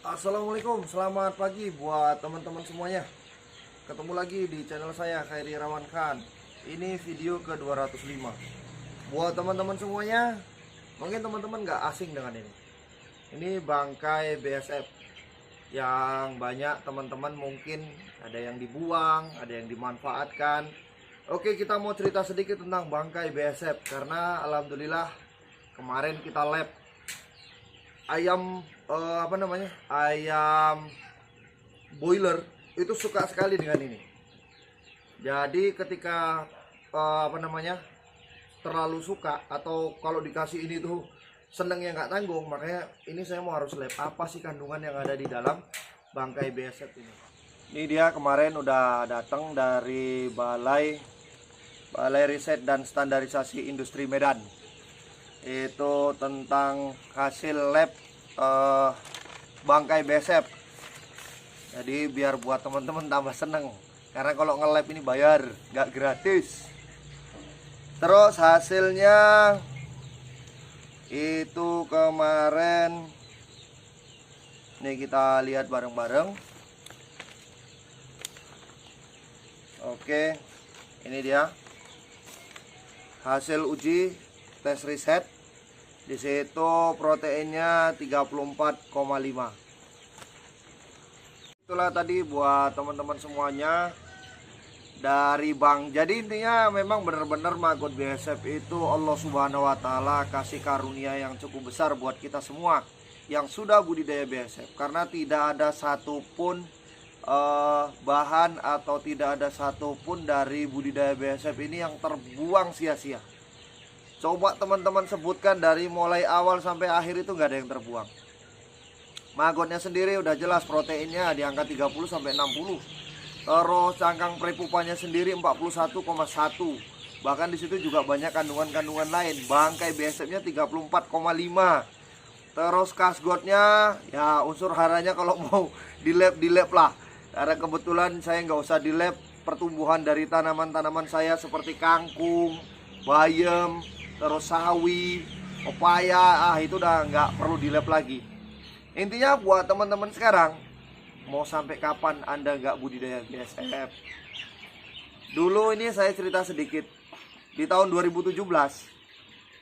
Assalamualaikum, selamat pagi buat teman-teman semuanya. Ketemu lagi di channel saya, Khairi Rawan Khan. Ini video ke-205. Buat teman-teman semuanya, mungkin teman-teman gak asing dengan ini. Ini bangkai BSF yang banyak teman-teman mungkin ada yang dibuang, ada yang dimanfaatkan. Oke, kita mau cerita sedikit tentang bangkai BSF karena alhamdulillah kemarin kita lab ayam ayam boiler itu suka sekali dengan ini. Jadi ketika terlalu suka atau kalau dikasih ini tuh seneng yang nggak tanggung, makanya ini saya mau harus lab apa sih kandungan yang ada di dalam bangkai BSF ini. Ini dia kemarin udah datang dari Balai Riset dan Standarisasi Industri Medan. Itu tentang hasil lab bangkai BSF. Jadi biar buat teman-teman tambah seneng, karena kalau nge-lab ini bayar, nggak gratis. Terus hasilnya itu kemarin nih kita lihat bareng-bareng. Oke, ini dia hasil uji tes riset. Di situ proteinnya 34,5. Itulah tadi buat teman-teman semuanya dari Bang. Jadi intinya memang benar-benar maggot BSF itu Allah Subhanahu wa taala kasih karunia yang cukup besar buat kita semua yang sudah budidaya BSF, karena tidak ada satupun bahan atau tidak ada satupun dari budidaya BSF ini yang terbuang sia-sia. Coba teman-teman sebutkan dari mulai awal sampai akhir itu nggak ada yang terbuang. Magotnya sendiri udah jelas proteinnya di angka 30 sampai 60. Terus cangkang prepupannya sendiri 41,1. Bahkan di situ juga banyak kandungan-kandungan lain. Bangkai BSF-nya 34,5. Terus kasgotnya ya unsur haranya kalau mau di lab lah. Karena kebetulan saya nggak usah di lab pertumbuhan dari tanaman-tanaman saya seperti kangkung, bayam, terus sawi, pepaya, itu udah nggak perlu di lab lagi. Intinya buat teman-teman sekarang, mau sampai kapan Anda nggak budidaya BSF? Dulu ini saya cerita sedikit. Di tahun 2017,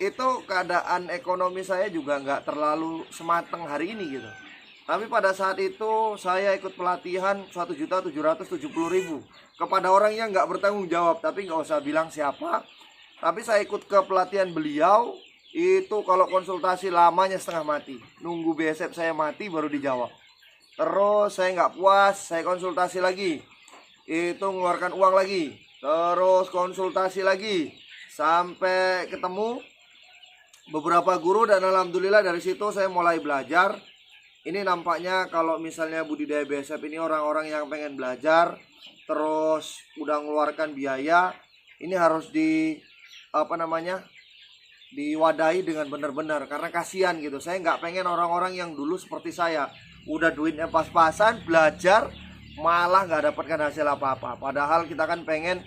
itu keadaan ekonomi saya juga nggak terlalu semateng hari ini gitu. Tapi pada saat itu saya ikut pelatihan 1.770.000 kepada orang yang nggak bertanggung jawab, tapi nggak usah bilang siapa. Tapi saya ikut ke pelatihan beliau, itu kalau konsultasi lamanya setengah mati. Nunggu BSF saya mati baru dijawab. Terus saya nggak puas, saya konsultasi lagi. Itu mengeluarkan uang lagi. Terus konsultasi lagi. Sampai ketemu beberapa guru dan alhamdulillah dari situ saya mulai belajar. Ini nampaknya kalau misalnya budidaya BSF ini orang-orang yang pengen belajar, terus udah mengeluarkan biaya, ini harus diwadahi dengan benar-benar, karena kasihan gitu. Saya nggak pengen orang-orang yang dulu seperti saya udah duitnya pas-pasan belajar malah nggak dapatkan hasil apa-apa. Padahal kita kan pengen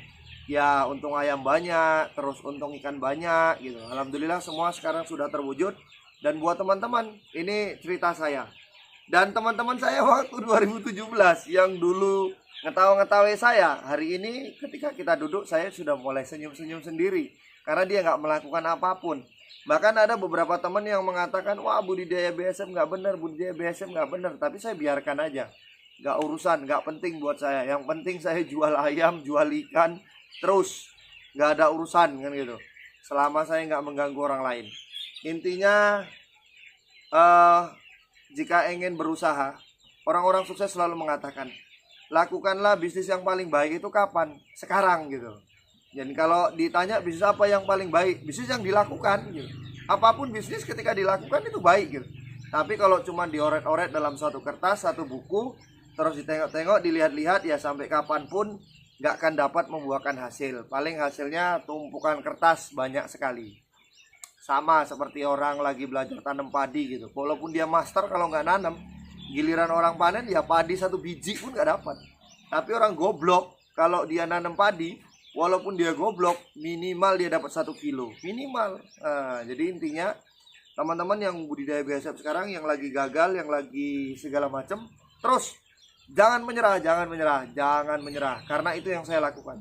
ya untung ayam banyak, terus untung ikan banyak gitu. Alhamdulillah semua sekarang sudah terwujud. Dan buat teman-teman, ini cerita saya dan teman-teman saya waktu 2017 yang dulu ngetawa-ngetawa saya, hari ini ketika kita duduk saya sudah mulai senyum-senyum sendiri karena dia nggak melakukan apapun. Bahkan ada beberapa teman yang mengatakan, wah budidaya BSF nggak benar, budidaya BSF nggak benar. Tapi saya biarkan aja, nggak urusan, nggak penting buat saya. Yang penting saya jual ayam, jual ikan, terus nggak ada urusan kan gitu. Selama saya nggak mengganggu orang lain. Intinya jika ingin berusaha, orang-orang sukses selalu mengatakan, lakukanlah bisnis yang paling baik itu kapan? Sekarang gitu. Dan kalau ditanya bisnis apa yang paling baik, bisnis yang dilakukan gitu. Apapun bisnis ketika dilakukan itu baik gitu. Tapi kalau cuma dioret-oret dalam satu kertas, satu buku, terus ditengok-tengok, dilihat-lihat, ya sampai kapanpun nggak akan dapat membuahkan hasil. Paling hasilnya tumpukan kertas banyak sekali. Sama seperti orang lagi belajar tanam padi gitu. Walaupun dia master, kalau nggak nanam, giliran orang panen ya padi satu biji pun nggak dapat. Tapi orang goblok, kalau dia nanam padi, walaupun dia goblok, minimal dia dapat 1 kilo minimal. Jadi intinya teman-teman yang budidaya BSF sekarang, yang lagi gagal, yang lagi segala macam, terus jangan menyerah, jangan menyerah, jangan menyerah, karena itu yang saya lakukan.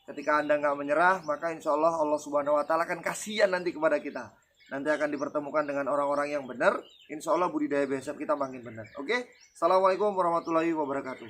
Ketika Anda nggak menyerah, maka insya Allah Allah Subhanahu Wa Taala akan kasihan nanti kepada kita. Nanti akan dipertemukan dengan orang-orang yang benar. Insya Allah budidaya BSF kita makin benar. Oke, assalamualaikum warahmatullahi wabarakatuh.